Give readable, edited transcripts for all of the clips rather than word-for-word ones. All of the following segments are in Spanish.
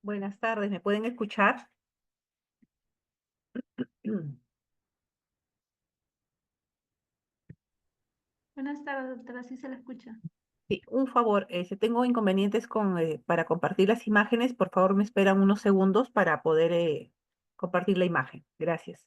Buenas tardes, ¿me pueden escuchar? Buenas tardes, doctora, sí se la escucha. Sí, un favor, si tengo inconvenientes para compartir las imágenes, por favor me esperan unos segundos para poder compartir la imagen. Gracias.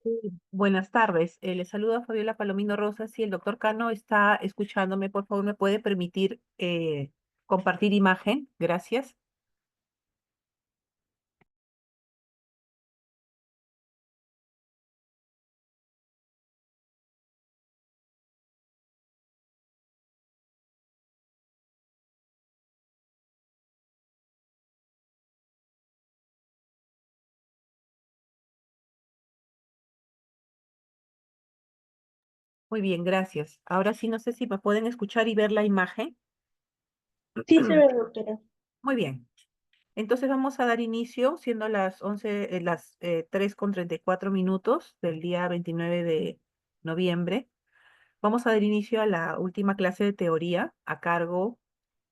Sí, buenas tardes, les saluda Fabiola Palomino Rosas. Si el doctor Cano está escuchándome, por favor me puede permitir compartir imagen. Gracias. Muy bien, gracias. Ahora sí, no sé si me pueden escuchar y ver la imagen. Sí se ve, doctora. Muy bien. Entonces vamos a dar inicio, siendo las 11, las 3:34 del día 29 de noviembre. Vamos a dar inicio a la última clase de teoría a cargo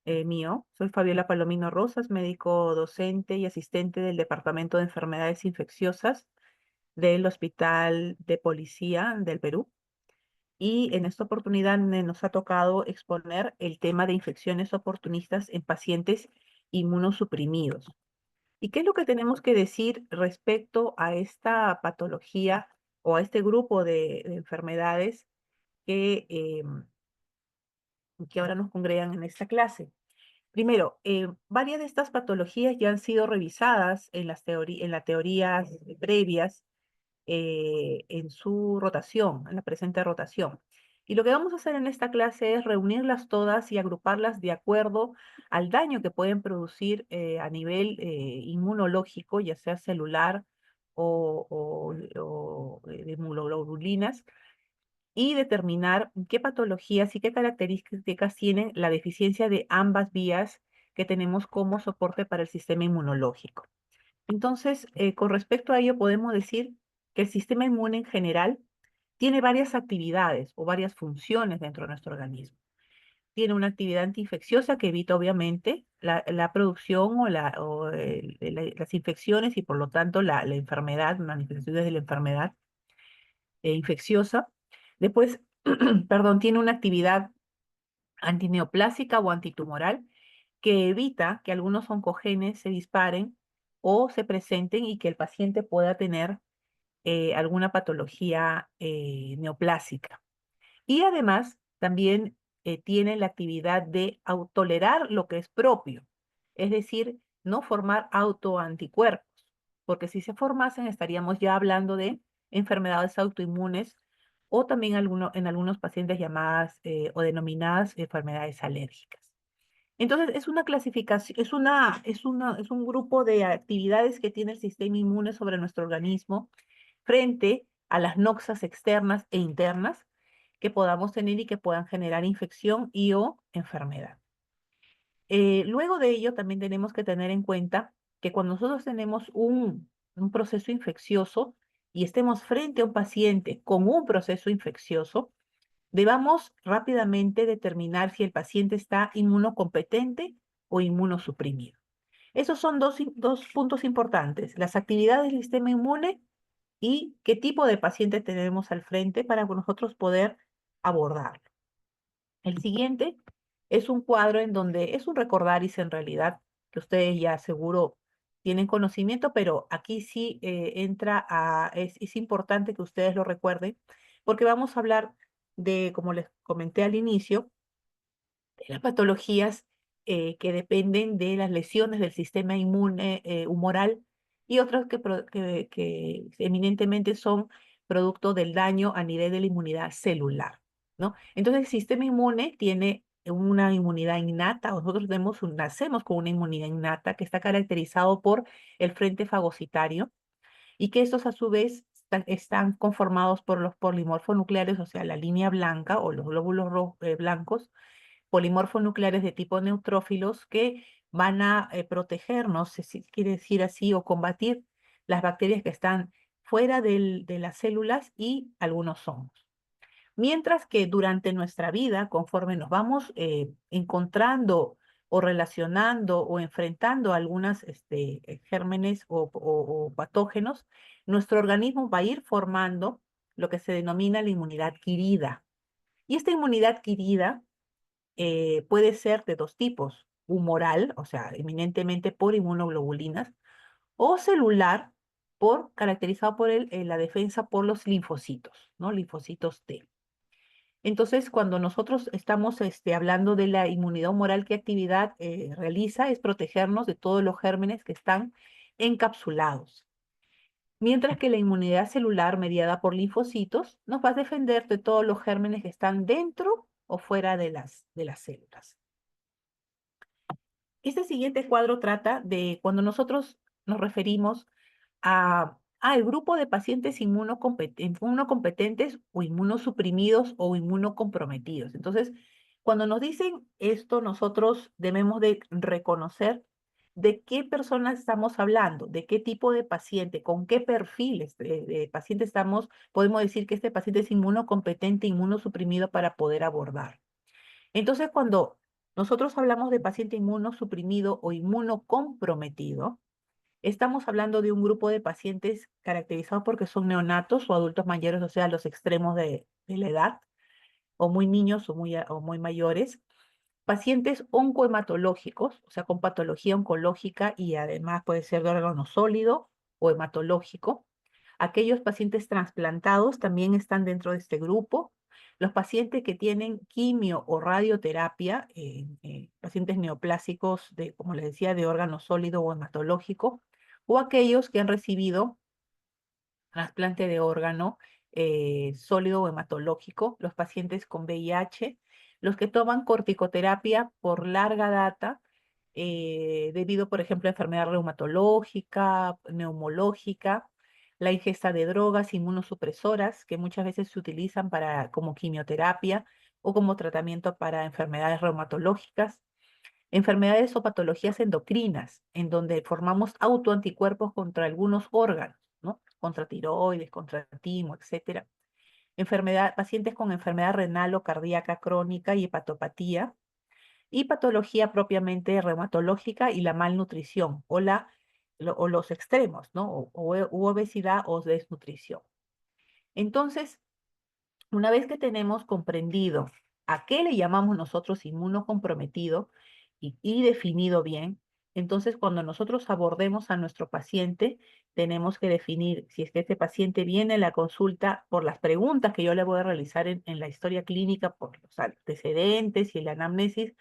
mío. Soy Fabiola Palomino Rosas, médico docente y asistente del Departamento de Enfermedades Infecciosas del Hospital de Policía del Perú. Y en esta oportunidad nos ha tocado exponer el tema de infecciones oportunistas en pacientes inmunosuprimidos. ¿Y qué es lo que tenemos que decir respecto a esta patología o a este grupo de enfermedades que ahora nos congregan en esta clase? Primero, varias de estas patologías ya han sido revisadas en en las teorías previas en su rotación, en la presente rotación. Y lo que vamos a hacer en esta clase es reunirlas todas y agruparlas de acuerdo al daño que pueden producir a nivel inmunológico, ya sea celular o de inmunoglobulinas, y determinar qué patologías y qué características tienen la deficiencia de ambas vías que tenemos como soporte para el sistema inmunológico. Entonces, con respecto a ello, podemos decir que el sistema inmune en general tiene varias actividades o varias funciones dentro de nuestro organismo. Tiene una actividad antiinfecciosa que evita obviamente la producción o las infecciones y por lo tanto la enfermedad, manifestaciones de la enfermedad infecciosa. Después, perdón, tiene una actividad antineoplásica o antitumoral que evita que algunos oncogenes se disparen o se presenten y que el paciente pueda tener alguna patología neoplásica. Y además, también tienen la actividad de tolerar lo que es propio, es decir, no formar autoanticuerpos, porque si se formasen estaríamos ya hablando de enfermedades autoinmunes o también en algunos pacientes llamadas o denominadas enfermedades alérgicas. Entonces, es una clasificación, es un grupo de actividades que tiene el sistema inmune sobre nuestro organismo frente a las noxas externas e internas que podamos tener y que puedan generar infección y o enfermedad. Luego de ello, también tenemos que tener en cuenta que cuando nosotros tenemos un proceso infeccioso y estemos frente a un paciente con un proceso infeccioso, debamos rápidamente determinar si el paciente está inmunocompetente o inmunosuprimido. Esos son dos puntos importantes, las actividades del sistema inmune y qué tipo de paciente tenemos al frente para nosotros poder abordarlo. El siguiente es un cuadro en donde es un recordaris en realidad, que ustedes ya seguro tienen conocimiento, pero aquí sí es importante que ustedes lo recuerden, porque vamos a hablar de, como les comenté al inicio, de las patologías que dependen de las lesiones del sistema inmune humoral y otras que eminentemente son producto del daño a nivel de la inmunidad celular, ¿no? Entonces, el sistema inmune tiene una inmunidad innata, o nosotros nacemos con una inmunidad innata que está caracterizado por el frente fagocitario y que estos a su vez están conformados por los polimorfonucleares, o sea, la línea blanca o los glóbulos blancos polimorfonucleares de tipo neutrófilos que van a protegernos, si quiere decir así, o combatir las bacterias que están fuera de las células y algunos hongos. Mientras que durante nuestra vida, conforme nos vamos encontrando o relacionando o enfrentando algunas gérmenes o patógenos, nuestro organismo va a ir formando lo que se denomina la inmunidad adquirida. Y esta inmunidad adquirida puede ser de dos tipos, humoral, o sea, eminentemente por inmunoglobulinas, o celular, caracterizado por la defensa por los linfocitos, ¿no? Linfocitos T. Entonces, cuando nosotros estamos hablando de la inmunidad humoral, ¿qué actividad realiza? Es protegernos de todos los gérmenes que están encapsulados. Mientras que la inmunidad celular mediada por linfocitos nos va a defender de todos los gérmenes que están dentro o fuera de las células. Este siguiente cuadro trata de cuando nosotros nos referimos al grupo de pacientes inmunocompetentes o inmunosuprimidos o inmunocomprometidos. Entonces, cuando nos dicen esto, nosotros debemos de reconocer de qué personas estamos hablando, de qué tipo de paciente, con qué perfiles de paciente podemos decir que este paciente es inmunocompetente, inmunosuprimido para poder abordar. Entonces, cuando nosotros hablamos de paciente inmunosuprimido o inmunocomprometido, estamos hablando de un grupo de pacientes caracterizados porque son neonatos o adultos mayores, o sea, los extremos de la edad, o muy niños o muy mayores. Pacientes oncohematológicos, o sea, con patología oncológica y además puede ser de órgano sólido o hematológico. Aquellos pacientes trasplantados también están dentro de este grupo. Los pacientes que tienen quimio o radioterapia, pacientes neoplásicos, como les decía, de órgano sólido o hematológico, o aquellos que han recibido trasplante de órgano sólido o hematológico, los pacientes con VIH, los que toman corticoterapia por larga data, debido, por ejemplo, a enfermedad reumatológica, neumológica, la ingesta de drogas inmunosupresoras que muchas veces se utilizan como quimioterapia o como tratamiento para enfermedades reumatológicas, enfermedades o patologías endocrinas, en donde formamos autoanticuerpos contra algunos órganos, ¿no? Contra tiroides, contra timo, etcétera. Pacientes con enfermedad renal o cardíaca crónica y hepatopatía, y patología propiamente reumatológica y la malnutrición o los extremos, ¿no? U obesidad o desnutrición. Entonces, una vez que tenemos comprendido a qué le llamamos nosotros inmunocomprometido y definido bien, Entonces, cuando nosotros abordemos a nuestro paciente, tenemos que definir si es que este paciente viene a la consulta por las preguntas que yo le voy a realizar en la historia clínica, por los antecedentes y la anamnesis,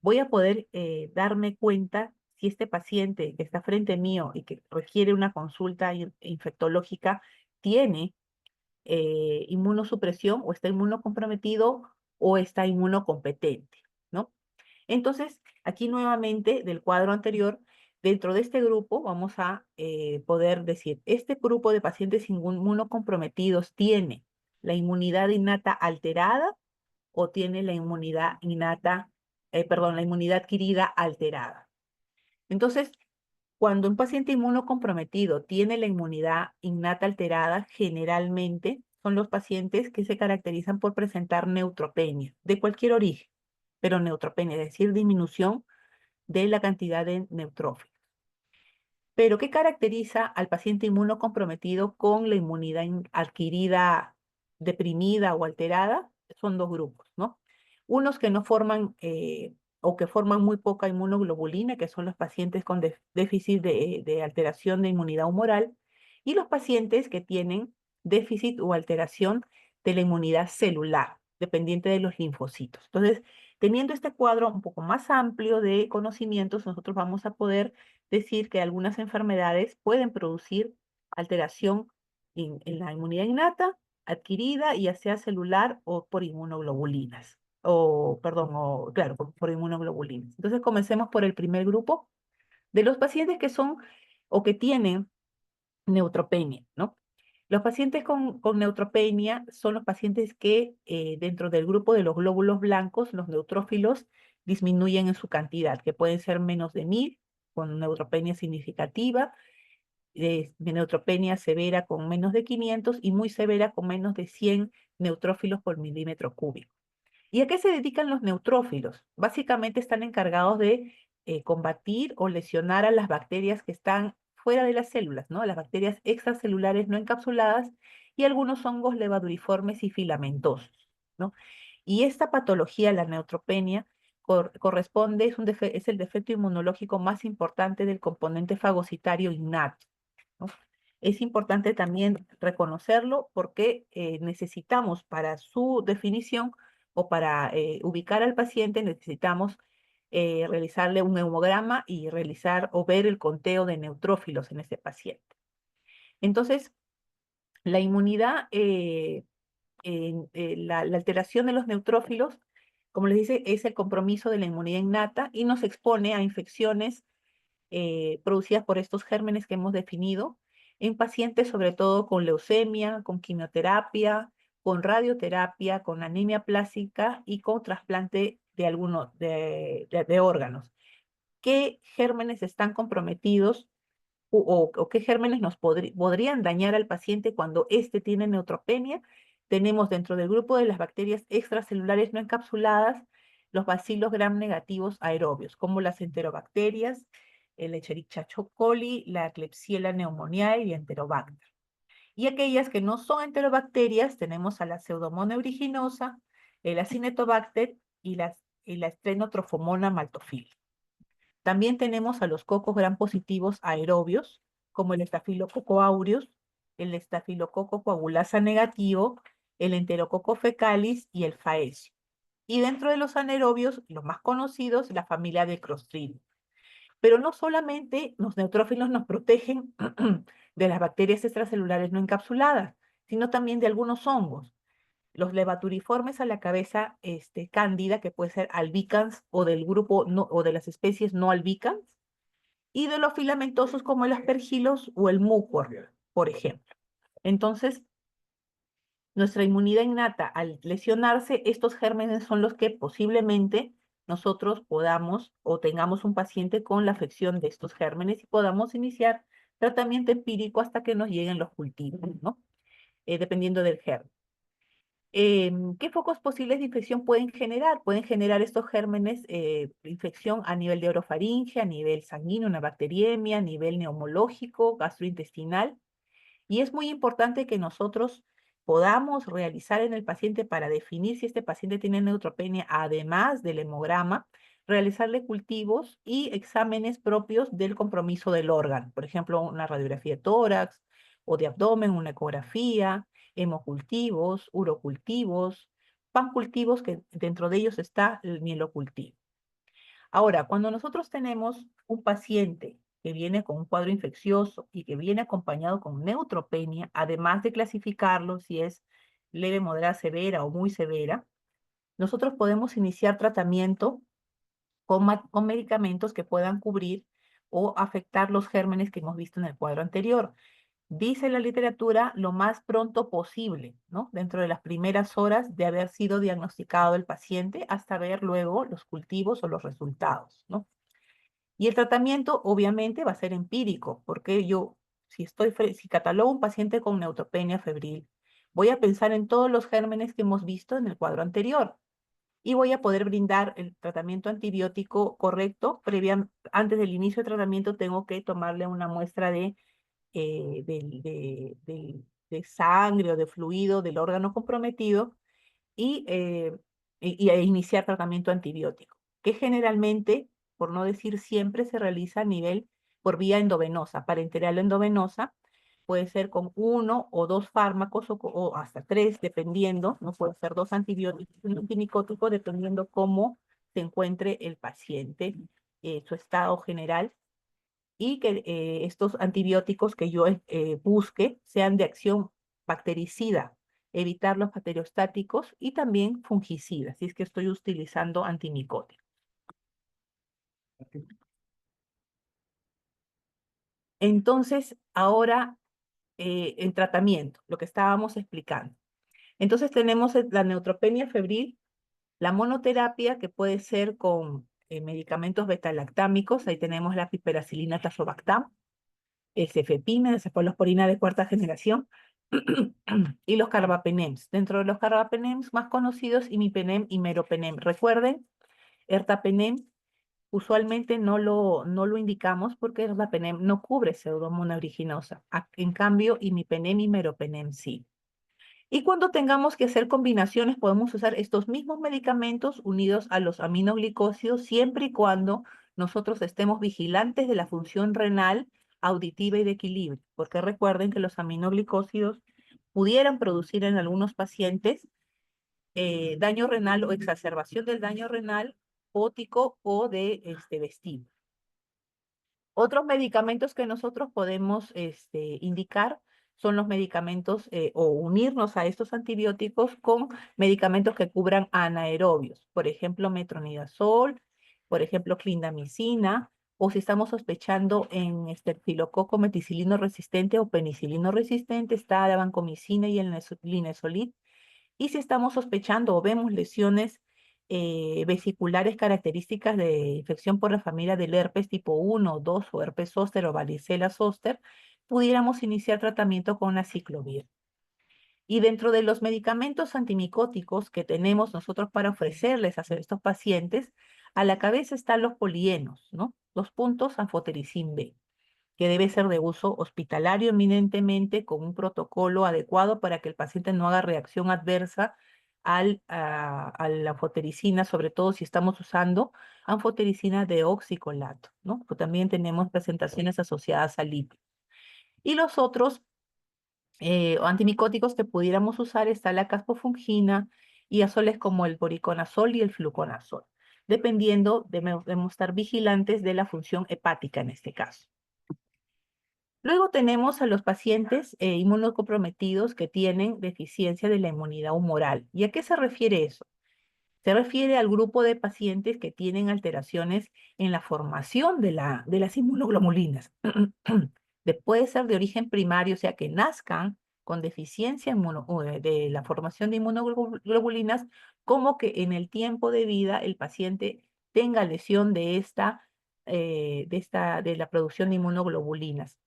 voy a poder darme cuenta si este paciente que está frente mío y que requiere una consulta infectológica tiene inmunosupresión o está inmunocomprometido o está inmunocompetente, ¿no? Entonces, aquí nuevamente del cuadro anterior, dentro de este grupo vamos a poder decir, este grupo de pacientes inmunocomprometidos tiene la inmunidad innata alterada o tiene la inmunidad innata, perdón, la inmunidad adquirida alterada. Entonces, cuando un paciente inmunocomprometido tiene la inmunidad innata alterada, generalmente son los pacientes que se caracterizan por presentar neutropenia de cualquier origen, pero neutropenia, es decir, disminución de la cantidad de neutrófilos. Pero, ¿qué caracteriza al paciente inmunocomprometido con la inmunidad adquirida deprimida o alterada? Son dos grupos, ¿no? Unos que no forman o que forman muy poca inmunoglobulina, que son los pacientes con déficit de alteración de inmunidad humoral, y los pacientes que tienen déficit o alteración de la inmunidad celular, dependiente de los linfocitos. Entonces, teniendo este cuadro un poco más amplio de conocimientos, nosotros vamos a poder decir que algunas enfermedades pueden producir alteración en la inmunidad innata, adquirida, ya sea celular o por inmunoglobulinas. O, perdón, o, claro, por inmunoglobulinas. Entonces, comencemos por el primer grupo de los pacientes que son o que tienen neutropenia, ¿no? Los pacientes con neutropenia son los pacientes que dentro del grupo de los glóbulos blancos, los neutrófilos, disminuyen en su cantidad, que pueden ser menos de 1000, con neutropenia significativa, de neutropenia severa con menos de 500 y muy severa con menos de 100 neutrófilos por milímetro cúbico. ¿Y a qué se dedican los neutrófilos? Básicamente están encargados de combatir o lesionar a las bacterias que están fuera de las células, ¿no? Las bacterias extracelulares no encapsuladas y algunos hongos levaduriformes y filamentosos, ¿no? Y esta patología, la neutropenia, corresponde, es el defecto inmunológico más importante del componente fagocitario innato, ¿no? Es importante también reconocerlo porque necesitamos para su definición o para ubicar al paciente necesitamos realizarle un hemograma y realizar o ver el conteo de neutrófilos en ese paciente. Entonces, la inmunidad, la alteración de los neutrófilos, como les dice, es el compromiso de la inmunidad innata y nos expone a infecciones producidas por estos gérmenes que hemos definido en pacientes sobre todo con leucemia, con quimioterapia, con radioterapia, con anemia plástica y con trasplante de algunos de órganos. ¿Qué gérmenes están comprometidos o qué gérmenes nos podrían dañar al paciente cuando éste tiene neutropenia? Tenemos dentro del grupo de las bacterias extracelulares no encapsuladas los bacilos gram negativos aerobios, como las enterobacterias, el Escherichia coli, la Klebsiella pneumoniae y Enterobacter. Y aquellas que no son enterobacterias, tenemos a la Pseudomonas aeruginosa, el Acinetobacter y la Stenotrophomona maltophilia. También tenemos a los cocos gram positivos aerobios, como el Staphylococcus aureus, el Staphylococcus coagulasa negativo, el Enterococcus fecalis y el Faecio. Y dentro de los anaerobios, los más conocidos, la familia de Clostridium. Pero no solamente los neutrófilos nos protegen de las bacterias extracelulares no encapsuladas, sino también de algunos hongos. Los levaturiformes a la cabeza cándida, que puede ser albicans o del grupo o de las especies no albicans, y de los filamentosos como el aspergillus o el mucor, por ejemplo. Entonces, nuestra inmunidad innata, al lesionarse, estos gérmenes son los que posiblemente nosotros podamos o tengamos un paciente con la afección de estos gérmenes y podamos iniciar tratamiento empírico hasta que nos lleguen los cultivos, ¿no? Dependiendo del germen. ¿Qué focos posibles de infección pueden generar? Pueden generar estos gérmenes infección a nivel de orofaringe, a nivel sanguíneo, una bacteriemia, a nivel neumológico, gastrointestinal. Y es muy importante que nosotros podamos realizar en el paciente para definir si este paciente tiene neutropenia, además del hemograma, realizarle cultivos y exámenes propios del compromiso del órgano. Por ejemplo, una radiografía de tórax o de abdomen, una ecografía, hemocultivos, urocultivos, pancultivos, que dentro de ellos está el mielocultivo. Ahora, cuando nosotros tenemos un paciente que viene con un cuadro infeccioso y que viene acompañado con neutropenia, además de clasificarlo si es leve, moderada, severa o muy severa, nosotros podemos iniciar tratamiento con medicamentos que puedan cubrir o afectar los gérmenes que hemos visto en el cuadro anterior. Dice la literatura lo más pronto posible, ¿no? Dentro de las primeras horas de haber sido diagnosticado el paciente hasta ver luego los cultivos o los resultados, ¿no? Y el tratamiento obviamente va a ser empírico, porque yo, si catalogo un paciente con neutropenia febril, voy a pensar en todos los gérmenes que hemos visto en el cuadro anterior y voy a poder brindar el tratamiento antibiótico correcto. Antes del inicio del tratamiento tengo que tomarle una muestra de sangre o de fluido del órgano comprometido y, iniciar tratamiento antibiótico, que generalmente, por no decir siempre, se realiza a nivel por vía endovenosa, parenteral endovenosa. Puede ser con uno o dos fármacos o hasta tres, dependiendo, no puede ser dos antibióticos, un antimicótico, dependiendo cómo se encuentre el paciente, su estado general, y que estos antibióticos que yo busque sean de acción bactericida, evitar los bacteriostáticos y también fungicidas, si es que estoy utilizando antimicóticos. Entonces, ahora el tratamiento, lo que estábamos explicando. Entonces tenemos la neutropenia febril, la monoterapia, que puede ser con medicamentos betalactámicos. Ahí tenemos la piperacilina tazobactam, el cefepime, la cefalosporina de cuarta generación, y los carbapenems. Dentro de los carbapenems más conocidos, imipenem y meropenem. Recuerden, ertapenem usualmente no lo indicamos porque ertapenem no cubre Pseudomonas aeruginosa. En cambio, imipenem y meropenem sí. Y cuando tengamos que hacer combinaciones, podemos usar estos mismos medicamentos unidos a los aminoglicósidos, siempre y cuando nosotros estemos vigilantes de la función renal, auditiva y de equilibrio, porque recuerden que los aminoglicósidos pudieran producir en algunos pacientes daño renal o exacerbación del daño renal, ótico o de vestíbulo. Otros medicamentos que nosotros podemos indicar son los medicamentos o unirnos a estos antibióticos con medicamentos que cubran anaerobios, por ejemplo, metronidazol, por ejemplo, clindamicina, o si estamos sospechando en esterfilococo meticilino resistente o penicilino resistente, está la vancomicina y el linezolid. Y si estamos sospechando o vemos lesiones vesiculares características de infección por la familia del herpes tipo 1, 2 o herpes zóster o varicela zóster, pudiéramos iniciar tratamiento con aciclovir. Y dentro de los medicamentos antimicóticos que tenemos nosotros para ofrecerles a estos pacientes, a la cabeza están los polienos, ¿no? Los puntos anfotericin B, que debe ser de uso hospitalario eminentemente con un protocolo adecuado para que el paciente no haga reacción adversa a la anfotericina, sobre todo si estamos usando anfotericina de oxicolato, ¿no? Pues también tenemos presentaciones asociadas al lipio. Y los otros antimicóticos que pudiéramos usar está la caspofungina y azoles como el voriconazol y el fluconazol, dependiendo, debemos estar vigilantes de la función hepática en este caso. Luego tenemos a los pacientes inmunocomprometidos que tienen deficiencia de la inmunidad humoral. ¿Y a qué se refiere eso? Se refiere al grupo de pacientes que tienen alteraciones en la formación de las inmunoglobulinas. Puede ser de origen primario, o sea, que nazcan con deficiencia de la formación de inmunoglobulinas, como que en el tiempo de vida el paciente tenga lesión de la producción de inmunoglobulinas.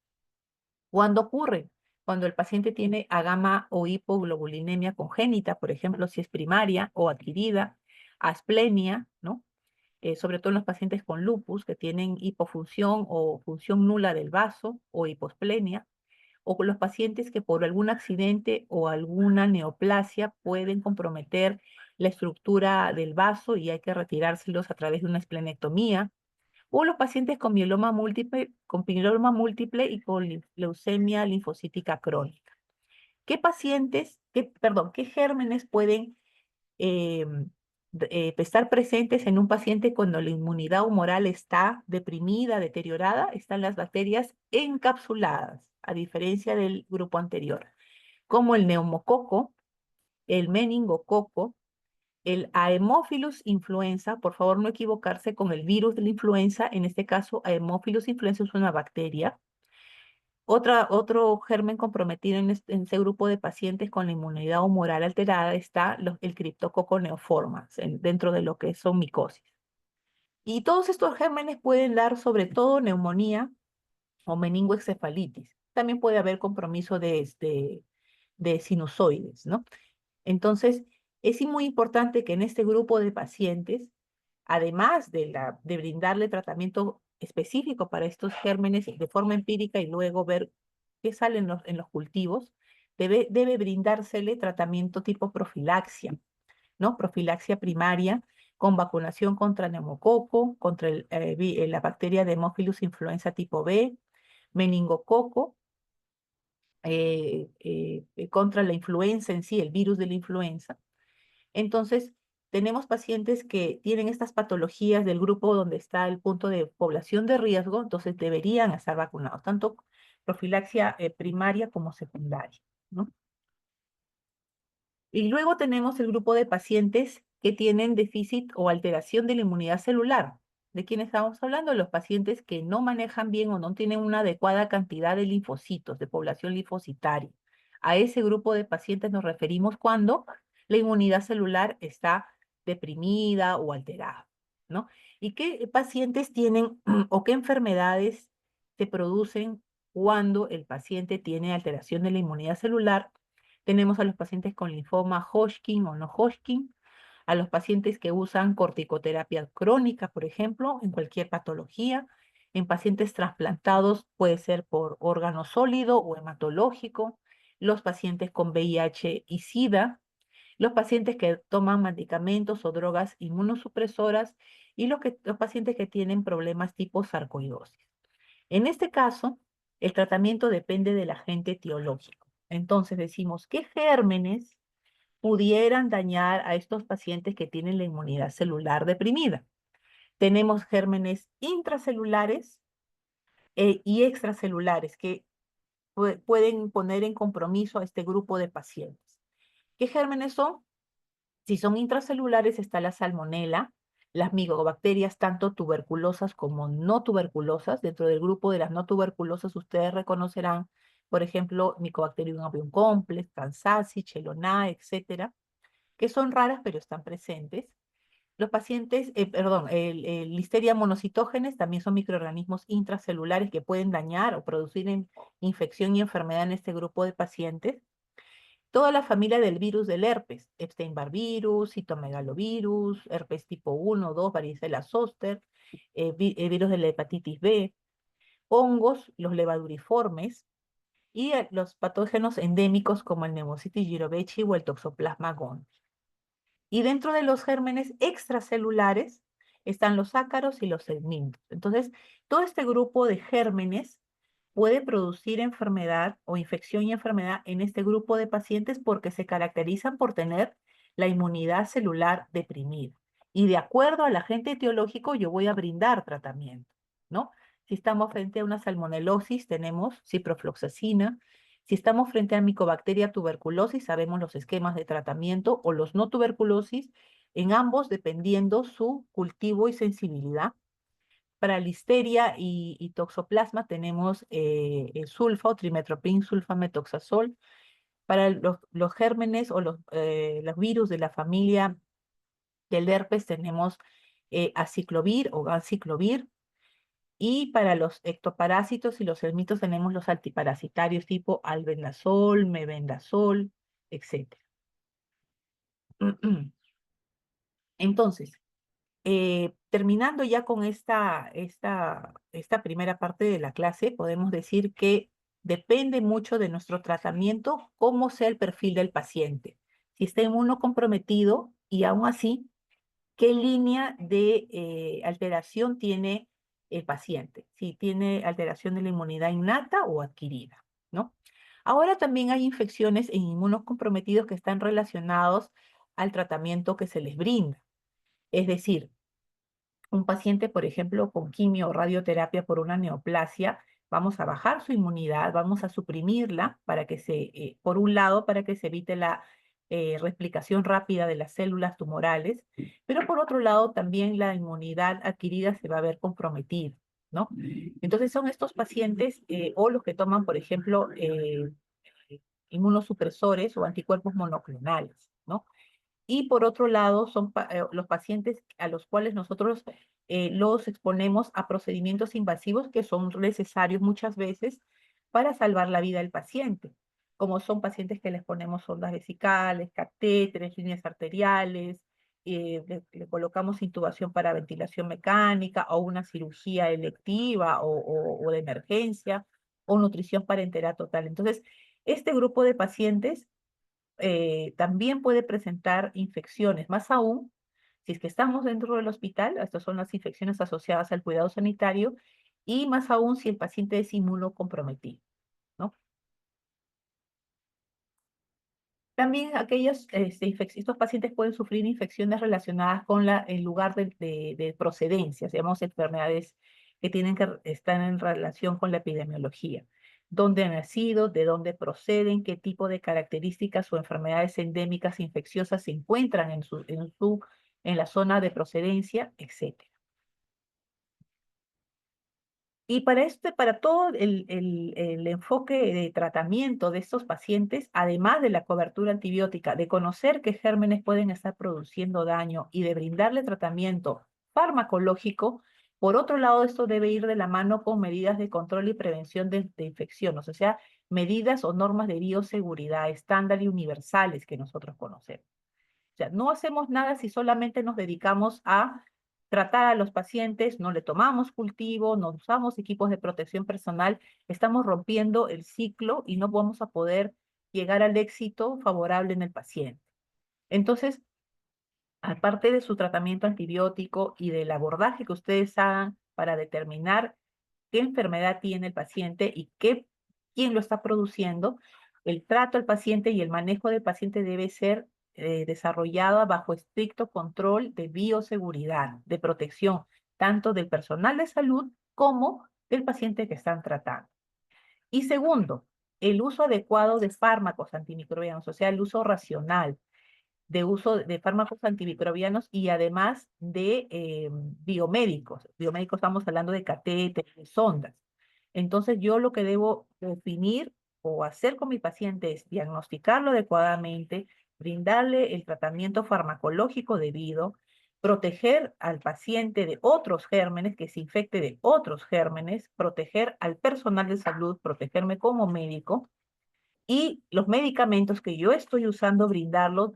¿Cuándo ocurre? Cuando el paciente tiene agama o hipoglobulinemia congénita, por ejemplo, si es primaria o adquirida, asplenia, ¿no? Sobre todo en los pacientes con lupus que tienen hipofunción o función nula del vaso o hiposplenia, o con los pacientes que por algún accidente o alguna neoplasia pueden comprometer la estructura del vaso y hay que retirárselos a través de una esplenectomía, o los pacientes con mieloma múltiple y con leucemia linfocítica crónica. ¿Qué pacientes, perdón, qué gérmenes pueden eh, estar presentes en un paciente cuando la inmunidad humoral está deprimida, deteriorada? Están las bacterias encapsuladas, a diferencia del grupo anterior, como el neumococo, el meningococo, el Haemophilus influenza. Por favor, no equivocarse con el virus de la influenza. En este caso, Haemophilus influenza es una bacteria. Otro germen comprometido en ese grupo de pacientes con la inmunidad humoral alterada está el Cryptococcus neoformans dentro de lo que son micosis. Y todos estos gérmenes pueden dar sobre todo neumonía o meningoencefalitis. También puede haber compromiso de sinusoides, ¿no? Entonces, es muy importante que en este grupo de pacientes, además de brindarle tratamiento específico para estos gérmenes de forma empírica y luego ver qué sale en los cultivos, debe brindársele tratamiento tipo profilaxia, ¿no? Profilaxia primaria con vacunación contra neumococo, contra la bacteria de Haemophilus influenza tipo B, meningococo, contra la influenza en sí, el virus de la influenza. Entonces, tenemos pacientes que tienen estas patologías del grupo donde está el punto de población de riesgo, entonces deberían estar vacunados, tanto profilaxia primaria como secundaria, ¿no? Y luego tenemos el grupo de pacientes que tienen déficit o alteración de la inmunidad celular. ¿De quién estamos hablando? Los pacientes que no manejan bien o no tienen una adecuada cantidad de linfocitos, de población linfocitaria. A ese grupo de pacientes nos referimos cuando la inmunidad celular está deprimida o alterada, ¿no? ¿Y qué pacientes tienen o qué enfermedades se producen cuando el paciente tiene alteración de la inmunidad celular? Tenemos a los pacientes con linfoma Hodgkin o no Hodgkin, a los pacientes que usan corticoterapia crónica, por ejemplo, en cualquier patología. En pacientes trasplantados puede ser por órgano sólido o hematológico. Los pacientes con VIH y SIDA, los pacientes que toman medicamentos o drogas inmunosupresoras y los pacientes que tienen problemas tipo sarcoidosis. En este caso, el tratamiento depende del agente etiológico. Entonces decimos, ¿qué gérmenes pudieran dañar a estos pacientes que tienen la inmunidad celular deprimida? Tenemos gérmenes intracelulares y extracelulares que pueden poner en compromiso a este grupo de pacientes. ¿Qué gérmenes son? Si son intracelulares, está la salmonela, las micobacterias, tanto tuberculosas como no tuberculosas. Dentro del grupo de las no tuberculosas, ustedes reconocerán, por ejemplo, Mycobacterium avium complex, Kansasi, Chelonae, etcétera, que son raras pero están presentes. Los pacientes, perdón, el Listeria monocitógenes también son microorganismos intracelulares que pueden dañar o producir infección y enfermedad en este grupo de pacientes. Toda la familia del virus del herpes, Epstein-Barr virus, citomegalovirus, herpes tipo 1, 2, varicela zoster, virus de la hepatitis B, hongos, los levaduriformes y los patógenos endémicos como el Pneumocystis jirovecii o el Toxoplasma gondii. Y dentro de los gérmenes extracelulares están los ácaros y los helmintos. Entonces, todo este grupo de gérmenes puede producir enfermedad o infección y enfermedad en este grupo de pacientes porque se caracterizan por tener la inmunidad celular deprimida. Y de acuerdo al agente etiológico, yo voy a brindar tratamiento, ¿no? Si estamos frente a una salmonelosis, tenemos ciprofloxacina. Si estamos frente a Mycobacteria tuberculosis, sabemos los esquemas de tratamiento o los no tuberculosis, en ambos dependiendo su cultivo y sensibilidad. Para listeria y toxoplasma tenemos el sulfa o trimetoprim sulfametoxazol. Para los gérmenes o los virus de la familia del herpes tenemos aciclovir o ganciclovir. Y para los ectoparásitos y los helmintos tenemos los antiparasitarios tipo albendazol, mebendazol, etc. Entonces, terminando ya con esta primera parte de la clase, podemos decir que depende mucho de nuestro tratamiento, cómo sea el perfil del paciente. Si está inmunocomprometido y aún así, ¿qué línea de alteración tiene el paciente? Si tiene alteración de la inmunidad innata o adquirida, ¿no? Ahora también hay infecciones en inmunocomprometidos que están relacionados al tratamiento que se les brinda. Es decir, un paciente, por ejemplo, con quimio o radioterapia por una neoplasia, vamos a bajar su inmunidad, vamos a suprimirla para que por un lado, para que se evite la replicación rápida de las células tumorales, pero por otro lado, también la inmunidad adquirida se va a ver comprometida, ¿no? Entonces son estos pacientes o los que toman, por ejemplo, inmunosupresores o anticuerpos monoclonales, ¿no? Y por otro lado, son los pacientes a los cuales nosotros los exponemos a procedimientos invasivos que son necesarios muchas veces para salvar la vida del paciente, como son pacientes que les ponemos sondas vesicales, catéteres, líneas arteriales, le colocamos intubación para ventilación mecánica o una cirugía electiva o de emergencia o nutrición parenteral total. Entonces, este grupo de pacientes también puede presentar infecciones, más aún si es que estamos dentro del hospital, estas son las infecciones asociadas al cuidado sanitario, y más aún si el paciente es inmunocomprometido, ¿no? También estos pacientes pueden sufrir infecciones relacionadas con el lugar de procedencia, digamos enfermedades que están en relación con la epidemiología. Dónde han nacido, de dónde proceden, qué tipo de características o enfermedades endémicas infecciosas se encuentran en la zona de procedencia, etcétera. Y para todo el enfoque de tratamiento de estos pacientes, además de la cobertura antibiótica, de conocer qué gérmenes pueden estar produciendo daño y de brindarle tratamiento farmacológico, por otro lado, esto debe ir de la mano con medidas de control y prevención de infecciones, o sea, medidas o normas de bioseguridad estándar y universales que nosotros conocemos. O sea, no hacemos nada si solamente nos dedicamos a tratar a los pacientes, no le tomamos cultivo, no usamos equipos de protección personal, estamos rompiendo el ciclo y no vamos a poder llegar al éxito favorable en el paciente. Entonces, aparte de su tratamiento antibiótico y del abordaje que ustedes hagan para determinar qué enfermedad tiene el paciente y quién lo está produciendo, el trato al paciente y el manejo del paciente debe ser desarrollado bajo estricto control de bioseguridad, de protección, tanto del personal de salud como del paciente que están tratando. Y segundo, el uso adecuado de fármacos antimicrobianos, o sea, el uso racional de uso de fármacos antimicrobianos y además de biomédicos. Biomédicos estamos hablando de catéteres, de sondas. Entonces yo lo que debo definir o hacer con mi paciente es diagnosticarlo adecuadamente, brindarle el tratamiento farmacológico debido, proteger al paciente de otros gérmenes, que se infecte de otros gérmenes, proteger al personal de salud, protegerme como médico y los medicamentos que yo estoy usando, brindarlos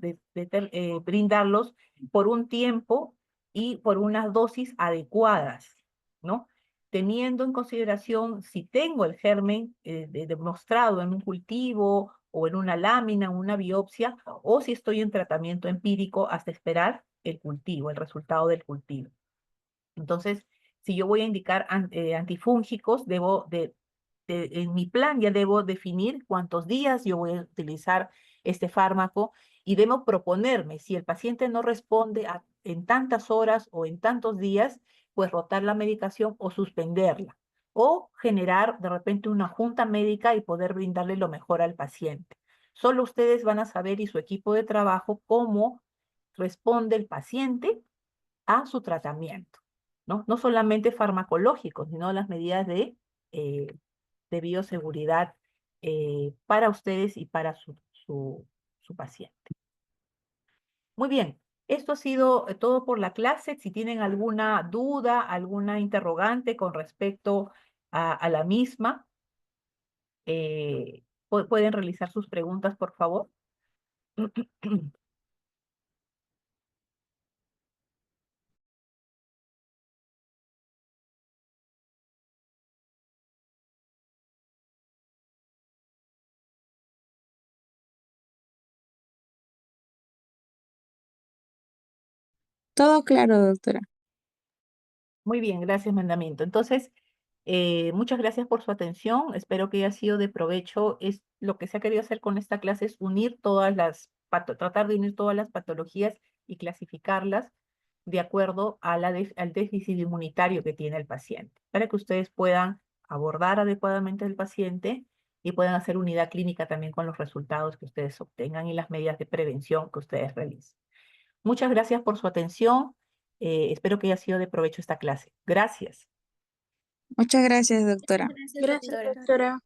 por un tiempo y por unas dosis adecuadas, ¿no? Teniendo en consideración si tengo el germen demostrado en un cultivo o en una lámina, una biopsia, o si estoy en tratamiento empírico hasta esperar el cultivo, el resultado del cultivo. Entonces, si yo voy a indicar antifúngicos, en mi plan ya debo definir cuántos días yo voy a utilizar este fármaco y debo proponerme, si el paciente no responde en tantas horas o en tantos días, pues rotar la medicación o suspenderla, o generar de repente una junta médica y poder brindarle lo mejor al paciente. Solo ustedes van a saber y su equipo de trabajo cómo responde el paciente a su tratamiento, ¿no? No solamente farmacológico, sino las medidas de bioseguridad para ustedes y para su paciente. Muy bien, esto ha sido todo por la clase. Si tienen alguna duda, alguna interrogante con respecto a la misma, pueden realizar sus preguntas, por favor. Todo claro, doctora. Muy bien, gracias, mandamiento. Entonces, muchas gracias por su atención. Espero que haya sido de provecho. Es lo que se ha querido hacer con esta clase es unir todas las tratar de unir todas las patologías y clasificarlas de acuerdo a al déficit inmunitario que tiene el paciente, para que ustedes puedan abordar adecuadamente al paciente y puedan hacer unidad clínica también con los resultados que ustedes obtengan y las medidas de prevención que ustedes realicen. Muchas gracias por su atención. Espero que haya sido de provecho esta clase. Gracias. Muchas gracias, doctora. Gracias, doctora.